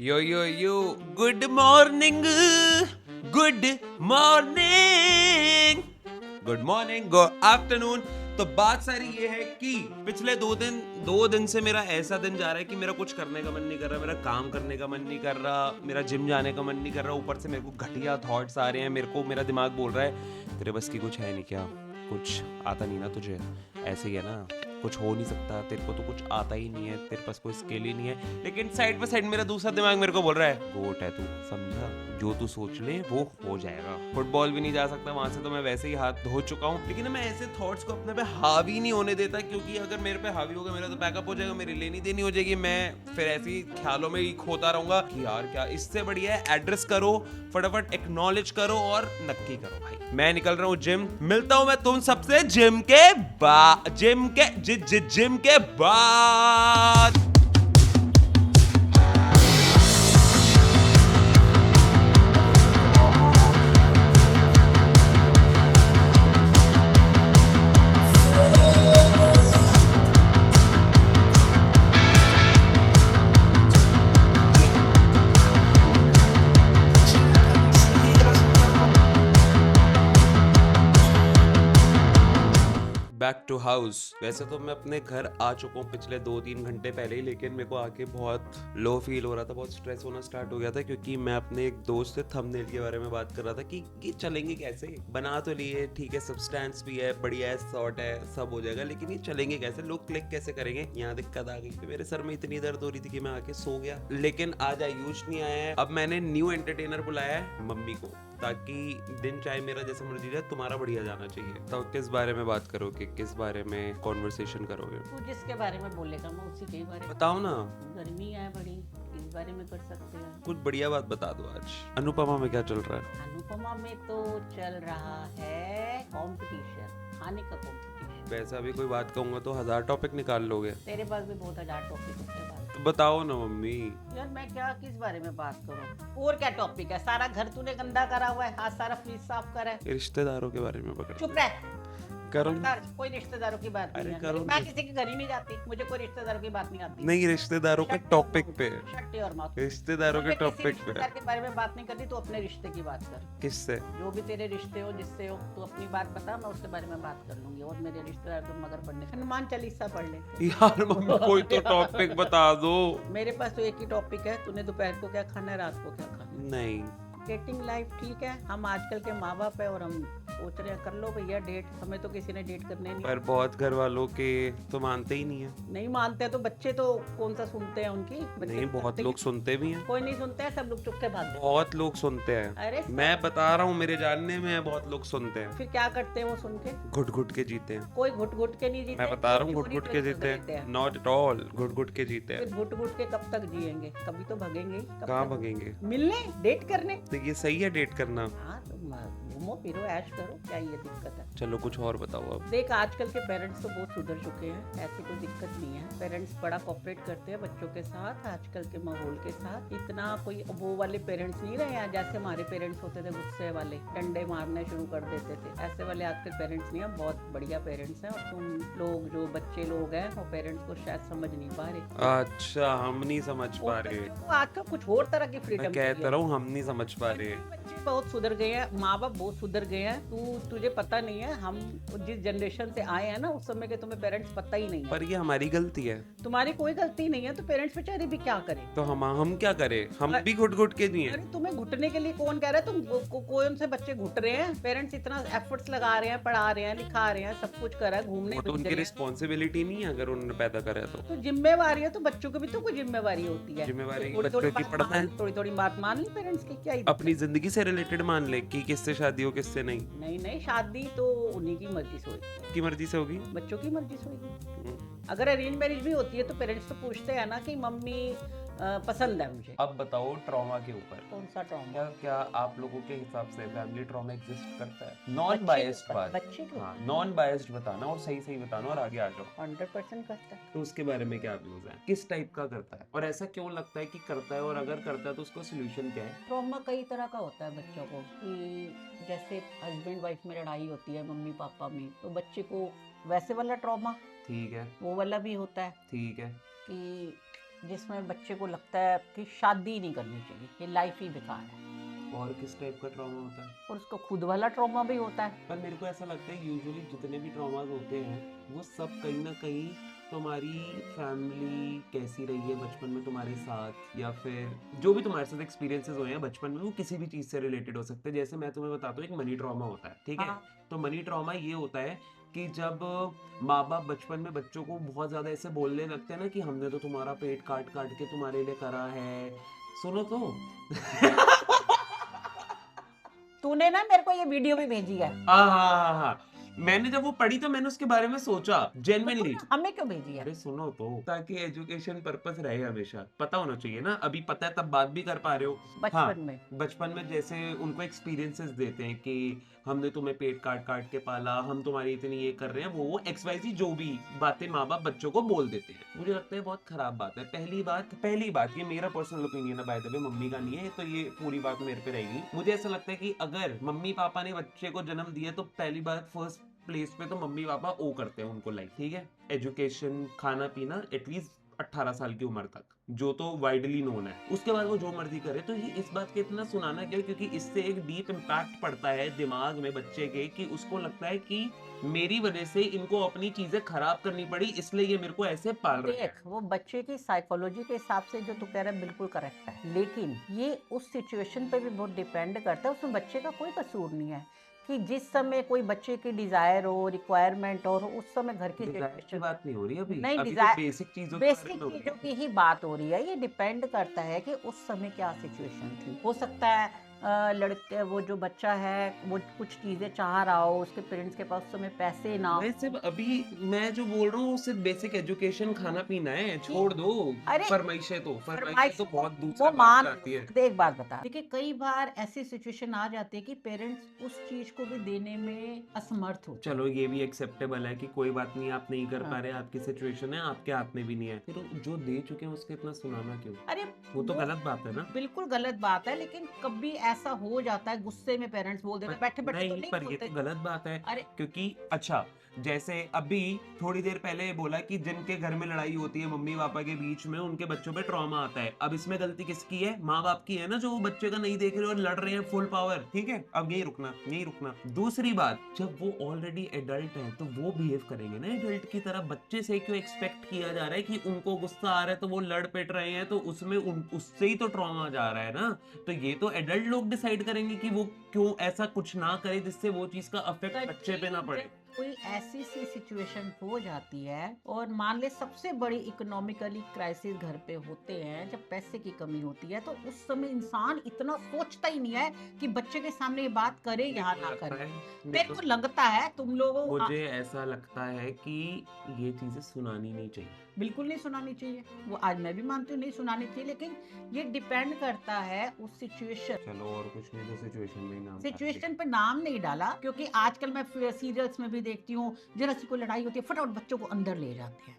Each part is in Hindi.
यो yo yo good morning, good morning, good morning, good afternoon. तो बात सारी ये है कि पिछले दो दिन से मेरा ऐसा दिन जा रहा है कि मेरा कुछ करने का मन नहीं कर रहा, मेरा काम करने का मन नहीं कर रहा, मेरा जिम जाने का मन नहीं कर रहा। ऊपर से मेरे को घटिया थॉट्स आ रहे हैं। मेरा दिमाग बोल रहा है तेरे बस की कुछ है नहीं क्या, कुछ आता नहीं ना तुझे, ऐसे ही है ना, कुछ हो नहीं सकता, तेरे को तो कुछ आता ही नहीं है, तेरे पास कोई स्किल ही नहीं है। लेकिन साइड बाय साइड मेरा दूसरा दिमाग मेरे को बोल रहा है गोट है तू, समझा, जो तू सोच ले वो हो जाएगा। फुटबॉल भी नहीं जा सकता वहां से, तो मैं वैसे ही हाथ धो चुका हूँ। लेकिन मैं ऐसे थॉट्स को अपने पे हावी नहीं होने देता, क्योंकि अगर मेरे पे हावी होगा मेरा तो बैकअप हो जाएगा, मेरी लेनी देनी हो जाएगी। मैं फिर ऐसे ही ख्यालों में ही खोता रहूंगा कि यार क्या, इससे बढ़िया है एड्रेस करो, फटाफट एक्नॉलेज करो और नक्की करो। भाई मैं निकल रहा हूँ जिम, मिलता हूँ मैं तुम सबसे जिम के बाद। Back to house. वैसे तो मैं अपने घर आ चुका हूँ पिछले 2-3 घंटे पहले ही, लेकिन मेरे को आके बहुत लो फील हो रहा था, बहुत स्ट्रेस होना स्टार्ट हो गया था, क्योंकि मैं अपने एक दोस्त से थंबनेल के बारे में बात कर रहा था कि चलेंगे कैसे। बना तो लिए, ठीक है, सब्सटेंस भी है, बढ़िया है, शॉर्ट है, सब हो जाएगा, लेकिन ये चलेंगे कैसे, लोग क्लिक कैसे करेंगे। यहाँ दिक्कत आ गई। मेरे सर में इतनी दर्द हो रही थी कि मैं आके सो गया। लेकिन आज आयुष नहीं आया है। अब मैंने न्यू एंटरटेनर बुलाया है, मम्मी को, ताकि दिन चाहे मेरा जैसा मर्जी रहे, तुम्हारा बढ़िया जाना चाहिए। तो किस बारे में बात करोगे, किस बारे में कॉन्वर्सेशन करोगे? तू जिसके बारे में बोलेगा मैं उसी के बारे में। बताओ ना। गर्मी है बड़ी, इस बारे में कर सकते हैं। कुछ बढ़िया बात बता दो आज। अनुपमा में क्या चल रहा है? अनुपमा में तो चल रहा है कंपटीशन, खाने का कंपटीशन। वैसा भी कोई बात कहूंगा तो 1000 टॉपिक निकाल लोगे। तेरे पास भी बहुत 1000 टॉपिक होते हैं। तो बताओ ना मम्मी। यार मैं क्या, किस बारे में बात करूं? और क्या टॉपिक है? सारा घर तूने गंदा करा हुआ है, आज सारा फ्रिज साफ करा है। रिश्तेदारों के बारे में पकड़। चुप रह। करो। कोई रिश्तेदारों की बात नहीं अरे है। करो। मैं किसी के घर ही नहीं जाती, मुझे कोई रिश्तेदारों की बात नहीं आती। नहीं, रिश्तेदारों के टॉपिक पे। Shut your mouth. रिश्तेदारों के टॉपिक पे। रिश्तेदार के बारे में बात नहीं करती, तो अपने रिश्ते की बात कर। किससे? जो भी तेरे रिश्ते हो, जिससे हो, तू अपनी बात बता, मैं उसके बारे में बात कर लूंगी। और मेरे रिश्तेदार तो मगर पढ़ने, हनुमान चालीसा पढ़ ले। यार मम्मी कोई तो टॉपिक बता दो। मेरे पास तो एक ही टॉपिक है, तूने दोपहर को क्या खाना है, रात को क्या खाना है। नहीं। डेटिंग लाइफ ठीक है, हम आजकल के माँ बाप है और हम सोच रहे हैं कर लो भैया डेट, हमें तो किसी ने डेट करने नहीं। पर बहुत घर वालों के तो मानते ही नहीं है। नहीं मानते तो बच्चे तो कौन सा सुनते हैं उनकी। बच्चे नहीं, बहुत लोग सुनते भी हैं। कोई नहीं सुनते हैं, सब लोग चुप के भाग जाते हैं। बहुत लोग सुनते हैं। अरे मैं बता रहा हूँ, मेरे जानने में है, बहुत लोग सुनते हैं। फिर क्या करते हैं वो सुन के? घुट घुट के जीते हैं। कोई घुट घुट के नहीं जीते। मैं बता रहा हूँ, घुट पूरी घुट के तरह जीते सुधरते हैं। नॉट एट ऑल, घुट घुट के जीते हैं। फिर घुट घुट के कब तक जिएंगे? कभी तो भगेंगे ही। कब कहाँ तक? भगेंगे? मिलने, डेट करने। तो ये सही है डेट करना? हाँ तो घूमो फिरो, ऐश करो, क्या ये दिक्कत है? चलो कुछ और बताओ अब। देख आजकल के पेरेंट्स तो बहुत सुधर चुके हैं, ऐसी कोई दिक्कत नहीं है। पेरेंट्स बड़ा कोऑपरेट करते हैं बच्चों के साथ, आजकल के माहौल के साथ। इतना कोई वो वाले पेरेंट्स नहीं रहे हैं जैसे हमारे पेरेंट्स होते थे, गुस्से वाले, डंडे मारने शुरू कर देते थे। ऐसे वाले आजकल पेरेंट्स नहीं है, बहुत बढ़िया पेरेंट्स हैं। और तुम लोग जो बच्चे लोग हैं वो पेरेंट्स को शायद समझ नहीं पा रहे। अच्छा, हम नहीं समझ पा रहे। आजकल कुछ और तरह की फ्रीडम। मैं कहता रहा हूँ, हम नहीं समझ पा रहे। बच्चे बहुत सुधर गए हैं, माँ बाप बहुत सुधर गए हैं। तुझे पता नहीं है, हम जिस जनरेशन से आए हैं ना, उस समय के तुम्हें पेरेंट्स पता ही नहीं है। पर ये हमारी गलती है। तुम्हारी कोई गलती नहीं है, तो पेरेंट्स बेचारे भी क्या करें? तो हम क्या करें? हम भी घुट घुट के नहीं है। अरे तुम्हें घुटने के लिए कौन कह रहा है? कौन से बच्चे घुट रहे हैं? पेरेंट्स इतना एफर्ट्स लगा रहे हैं, पढ़ा रहे हैं, लिखा रहे हैं, सब कुछ कर रहा है, घूमने वो तो उनकी रिस्पॉन्सिबिलिटी नहीं है, अगर उन्होंने पैदा करा है तो जिम्मेवारी है। तो बच्चों की भी तो कोई जिम्मेवारी होती है। जिम्मेवारी थोड़ी बच्चों की पढ़ना है। थोड़ी थोड़ी बात मान ली पेरेंट्स की, क्या अपनी जिंदगी से रिलेटेड मान ले कि किससे शादी हो किससे नहीं। नहीं, शादी तो उन्हीं की मर्जी से होगी। की मर्जी से होगी। बच्चों की मर्जी से होगी। अगर अरेंज मैरिज भी होती है तो पेरेंट्स तो पूछते हैं ना कि मम्मी पसंद है मुझे। अब बताओ ट्रॉमा के ऊपर। कौन सा ट्रॉमा? क्या आप लोगों के हिसाब से फैमिली ट्रॉमा एग्जिस्ट करता है? नॉन बायस्ड बात। बच्चे को हाँ, नॉन बायस्ड बताना और सही सही बताना और आगे आ जाओ। 100% करता है। तो उसके बारे में क्या व्यूज है? किस टाइप का करता है और ऐसा क्यों लगता है कि करता है, और अगर करता है तो उसका सोल्यूशन क्या है? ट्रॉमा कई तरह का होता है बच्चों को, कि जैसे हस्बैंड वाइफ में लड़ाई होती है, मम्मी पापा में, तो बच्चे को वैसे वाला ट्रॉमा, ठीक है, वो वाला भी होता है ठीक है। कि जिसमें बच्चे को लगता है कि शादी नहीं करनी चाहिए, ये लाइफ ही बेकार है, और किस टाइप का ट्रॉमा होता है? और उसको खुद वाला ट्रॉमा भी होता है। पर मेरे को ऐसा लगता है यूजुअली जितने भी ट्रॉमास होते हैं वो सब कहीं ना कहीं तुम्हारी फैमिली कैसी रही है बचपन में तुम्हारे साथ, या फिर जो भी तुम्हारे साथ एक्सपीरियंसेस हुए हैं बचपन में, वो किसी भी चीज़ से रिलेटेड हो सकते हैं। जैसे मैं तुम्हें बताता हूँ, एक मनी ट्रॉमा होता है, ठीक है? हाँ, तो मनी ट्रॉमा ये होता है कि जब माँ बाप बचपन में बच्चों को बहुत ज़्यादा ऐसे बोलने लगते हैं ना कि हमने तो तुम्हारा पेट काट काट के तुम्हारे लिए करा है, सुनो तो तूने ना मेरे को ये वीडियो भी भेजी है, हाँ हाँ हाँ हाँ, मैंने जब वो पढ़ी तो मैंने उसके बारे में सोचा तो जेन्युइनली। तूने हमें क्यों भेजी है? अरे सुनो तो, ताकि एजुकेशन पर्पस रहे, हमेशा पता होना चाहिए ना। अभी पता है तब बात भी कर पा रहे हो। हाँ, बचपन में बचपन में जैसे उनको एक्सपीरियंसेस देते हैं कि हमने तुम्हें पेट काट काट के पाला, हम तुम्हारी इतनी ये कर रहे हैं, वो XYZ जो भी बातें माँ बाप बच्चों को बोल देते हैं, मुझे लगता है बहुत खराब बात है। पहली बात ये मेरा पर्सनल ओपिनियन है, बाय द वे, मम्मी का नहीं है, तो ये पूरी बात मेरे पे रहेगी। मुझे ऐसा लगता है कि अगर मम्मी पापा ने बच्चे को जन्म दिया तो पहली बात, फर्स्ट प्लेस पे तो मम्मी पापा ओ करते हैं उनको, लाइक ठीक है, एजुकेशन, खाना पीना, एटलीस्ट 18 साल की उम्र तक, जो तो वाइडली नोन है। उसके बाद वो जो मर्जी करे। तो ये इस बात के इतना सुनाना क्यों? क्योंकि इससे एक डीप इम्पैक्ट पड़ता है दिमाग में बच्चे के, कि उसको लगता है कि मेरी वजह से इनको अपनी चीजें खराब करनी पड़ी, इसलिए ये मेरे को ऐसे पाल रहे हैं। देख, वो बच्चे की साइकोलॉजी के हिसाब से जो तू कह रहा है बिल्कुल करेक्ट है, लेकिन ये उस सिचुएशन पे भी बहुत डिपेंड करता है। उसमें बच्चे का कोई कसूर नहीं है कि जिस समय कोई बच्चे की डिजायर हो, रिक्वायरमेंट हो, उस समय घर की डिजायर की सिचुएशन बात नहीं हो रही अभी, नहीं, अभी तो डिजायर बेसिक चीजों के बारे बेसिक में हो रही चीजों है। की ही बात हो रही है। ये डिपेंड करता है कि उस समय क्या सिचुएशन थी। हो सकता है लड़के, वो जो बच्चा है वो कुछ चीजें चाह रहा हो, उसके पेरेंट्स के पास उस समय पैसे ना हो। मैं सिर्फ अभी, मैं जो बोल रहा हूँ सिर्फ बेसिक एजुकेशन, खाना पीना है, छोड़ दो अरे फरमाइशें तो फरमाइशों को बहुत दूसरा वो बात मान, आती है। देख बात बता, देखिए कई बार ऐसी सिचुएशन आ जाती है कि पेरेंट्स उस चीज को भी देने में असमर्थ होते हैं। चलो ये भी एक्सेप्टेबल है कि कोई बात नहीं, आप नहीं कर हाँ। पा रहे, आपकी सिचुएशन है, आपके हाथ में भी नहीं है, फिर जो दे चुके हैं उसके इतना सुनाना क्यों? अरे वो तो गलत बात है ना। बिल्कुल गलत बात है, लेकिन कभी ऐसा हो जाता है गुस्से में पेरेंट्स बोल देते हैं, बैठे बैठे तो नहीं, नहीं पर ये बोलते। तो गलत बात है। अरे क्योंकि अच्छा, जैसे अभी थोड़ी देर पहले बोला कि जिनके घर में लड़ाई होती है मम्मी पापा के बीच में, उनके बच्चों पे ट्रॉमा आता है। अब इसमें गलती किसकी है? माँ बाप की है ना, जो वो बच्चे का नहीं देख रहे और लड़ रहे हैं फुल पावर, ठीक है? अब यही रुकना, यही रुकना। दूसरी बात, जब वो ऑलरेडी एडल्ट है तो वो बिहेव करेंगे ना एडल्ट की तरह। बच्चे से क्यों एक्सपेक्ट किया जा रहा है कि उनको गुस्सा आ रहा है तो वो लड़ पेट रहे हैं, तो उसमें उससे ही तो ट्रॉमा जा रहा है ना। तो ये तो एडल्ट लोग डिसाइड करेंगे कि वो क्यों ऐसा कुछ ना करे जिससे वो चीज का अफेक्ट बच्चे पे ना पड़े। कोई ऐसी सी सिचुएशन हो जाती है और मान ले सबसे बड़ी इकोनॉमिकली क्राइसिस घर पे होते हैं, जब पैसे की कमी होती है, तो उस समय इंसान इतना सोचता ही नहीं है कि बच्चे के सामने ये बात करे या ना करे। मेरे को लगता है तुम लोगों मुझे ऐसा लगता है कि ये चीजें सुनानी नहीं चाहिए। बिल्कुल नहीं सुनानी चाहिए। वो आज मैं भी मानती हूँ नहीं सुनानी चाहिए, लेकिन ये डिपेंड करता है उस सिचुएशन। चलो और कुछ नहीं तो सिचुएशन में ही नाम सिचुएशन पे नाम नहीं डाला, क्योंकि आजकल मैं सीरियल्स में भी देखती हूँ, जरा सी कोई लड़ाई होती है फटाफट बच्चों को अंदर ले जाते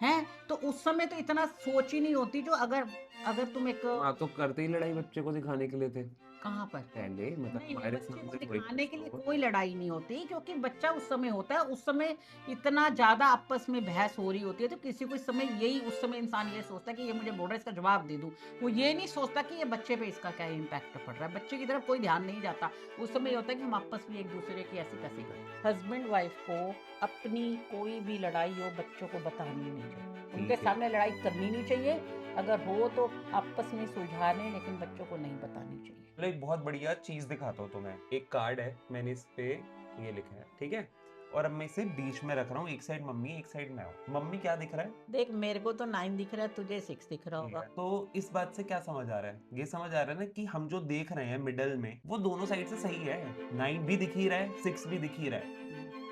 हैं, तो उस समय तो इतना सोच ही नहीं होती। जो अगर अगर तुम एक हाँ, तो करते ही लड़ाई बच्चे को दिखाने के लिए थे कहाँ पर पहले, मतलब नहीं, हमारे बच्चे को सामने थोड़ी दिखाने के लिए कुछ कोई लड़ाई नहीं होती, क्योंकि बच्चा उस समय होता है, उस समय इतना ज्यादा आपस में बहस हो रही होती है, तो किसी को इस समय यही, उस समय इंसान ये सोचता है कि ये मुझे बोल रहा है, इसका जवाब दे दूं। वो ये नहीं सोचता कि ये बच्चे पे इसका क्या इम्पैक्ट पड़ रहा है। बच्चे की तरफ कोई ध्यान नहीं जाता। उस समय ये होता है कि हम आपस में एक दूसरे की ऐसी कैसी करें। हस्बैंड वाइफ को अपनी कोई भी लड़ाई हो बच्चों को बतानी नहीं चाहिए, उनके सामने लड़ाई करनी नहीं चाहिए। अगर हो तो आपस में सुलझाने, लेकिन बच्चों को नहीं बतानी चाहिए। चलो एक बहुत बढ़िया चीज दिखाता हूँ तुम्हें। एक कार्ड है, मैंने इस पे ये लिखा है, ठीक है? और अब मैं इसे बीच में रख रहा हूँ, एक साइड मम्मी, एक साइड मैं हूँ। मम्मी क्या दिख रहा है? देख, मेरे को तो 9 दिख रहा है, तुझे 6 दिख रहा होगा। तो इस बात से क्या समझ आ रहा है? ये समझ आ रहा है ना कि हम जो देख रहे हैं मिडल में, वो दोनों साइड से सही है। 9 भी दिख ही रहा है, 6 भी दिख ही रहा है।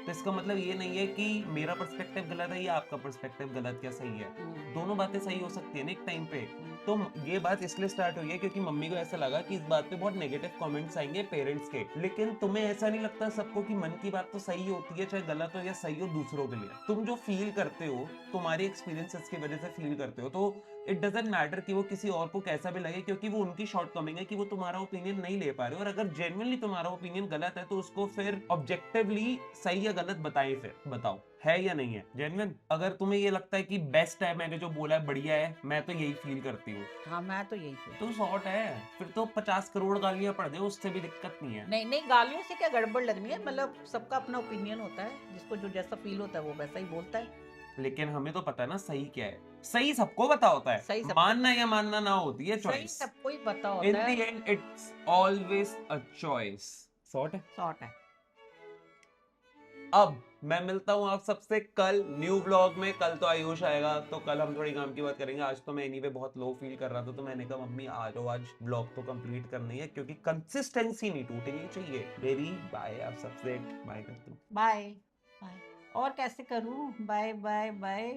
तो इसका मतलब ये नहीं है कि मेरा पर्सपेक्टिव गलत है या आपका पर्सपेक्टिव गलत या सही है। दोनों बातें सही हो सकती है ना एक टाइम पे। तो ये बात इसलिए स्टार्ट हुई है क्योंकि मम्मी को ऐसा लगा कि इस बात पे बहुत नेगेटिव कमेंट्स आएंगे पेरेंट्स के। लेकिन तुम्हें ऐसा नहीं लगता सबको कि मन की बात तो सही होती है, चाहे गलत हो या सही हो, दूसरों के लिए? तुम जो फील करते हो, तुम्हारी एक्सपीरियंसेस की वजह से फील करते हो, तो इट डजेंट मैटर कि वो किसी और को कैसा भी लगे, क्योंकि वो उनकी शॉर्ट कमिंग है कि वो तुम्हारा ओपिनियन नहीं ले पा रहे हो। और अगर जेन्युइनली तुम्हारा ओपिनियन गलत है तो उसको फिर ऑब्जेक्टिवली सही या गलत बताइए, फिर बताओ है या नहीं है जेन्युइन। अगर तुम्हें ये लगता है कि बेस्ट है, मैंने जो बोला है बढ़िया है, मैं तो यही फील करती हूँ, हाँ, मैं तो यही फील। तो सॉर्ट है, फिर तो 50 करोड़ गालियां पड़ दे, उससे भी दिक्कत नहीं है। नहीं नहीं, गालियों से क्या गड़बड़ लगनी है, मतलब सबका अपना ओपिनियन होता है, जिसको जो जैसा फील होता है वो वैसा ही बोलता है। लेकिन हमें तो पता है ना सही क्या है, सही सबको पता होता है, सही सबको मानना या मानना ना होती है सही चॉइस। सबको ही पता इन होता द है। And it's always a choice. Sort है। शॉर्ट है। अब मैं मिलता हूँ आप सबसे कल न्यू व्लॉग में। कल तो आयुष आएगा, तो कल हम थोड़ी काम की बात करेंगे। आज तो मैं एनीवे बहुत लो फील कर रहा था, तो मैंने कहा मम्मी आ जाओ, आज व्लॉग तो कंप्लीट करनी है, क्योंकि कंसिस्टेंसी नहीं टूटनी चाहिए मेरी। बाय, आप सबसे बाय करता हूँ। Bye bye. और कैसे करूं? Bye bye bye.